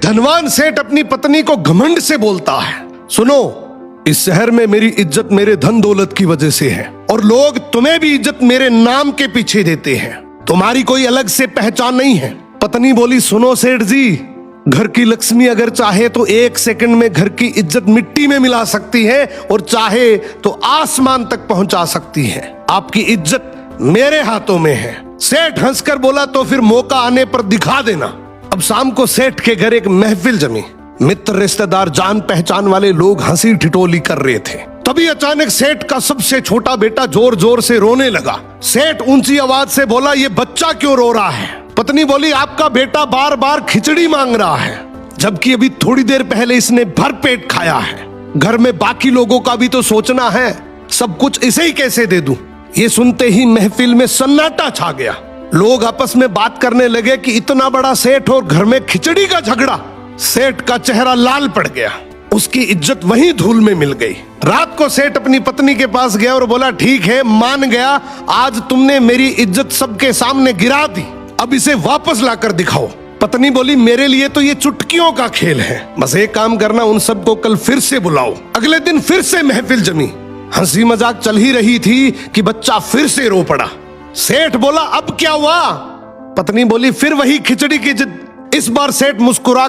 धनवान सेठ अपनी पत्नी को घमंड से बोलता है, सुनो, इस शहर में मेरी इज्जत मेरे धन दौलत की वजह से है और लोग तुम्हें भी इज्जत मेरे नाम के पीछे देते हैं, तुम्हारी कोई अलग से पहचान नहीं है। पत्नी बोली, सुनो सेठ जी, घर की लक्ष्मी अगर चाहे तो 1 सेकंड में घर की इज्जत मिट्टी में मिला सकती है और चाहे तो आसमान तक पहुंचा सकती है। आपकी इज्जत मेरे हाथों में है। सेठ हंसकर बोला, तो फिर मौका आने पर दिखा देना। अब शाम को सेठ के घर एक महफिल जमी। मित्र, रिश्तेदार, जान पहचान वाले लोग हंसी ठिठोली कर रहे थे। तभी अचानक सेठ का सबसे छोटा बेटा जोर जोर से रोने लगा। सेठ ऊंची आवाज से बोला, ये बच्चा क्यों रो रहा है? पत्नी बोली, आपका बेटा बार बार खिचड़ी मांग रहा है, जबकि अभी थोड़ी देर पहले इसने भर पेट खाया है। घर में बाकी लोगों का भी तो सोचना है, सब कुछ इसे ही कैसे दे दूं? ये सुनते ही महफिल में सन्नाटा छा गया। लोग आपस में बात करने लगे कि इतना बड़ा सेठ और घर में खिचड़ी का झगड़ा। सेठ का चेहरा लाल पड़ गया, उसकी इज्जत वहीं धूल में मिल गई। रात को सेठ अपनी पत्नी के पास गया और बोला, ठीक है, मान गया, आज तुमने मेरी इज्जत सबके सामने गिरा दी, अब इसे वापस लाकर दिखाओ। पत्नी बोली, मेरे लिए तो ये चुटकियों का खेल है, बस एक काम करना, उन सबको कल फिर से बुलाओ। अगले दिन फिर से महफिल जमी। हंसी मजाक चल ही रही थी कि बच्चा फिर से रो पड़ा। सेठ बोला, अब क्या हुआ? पत्नी बोली, फिर वही खिचड़ी की जिद। इस बार सेठ मुस्कुरा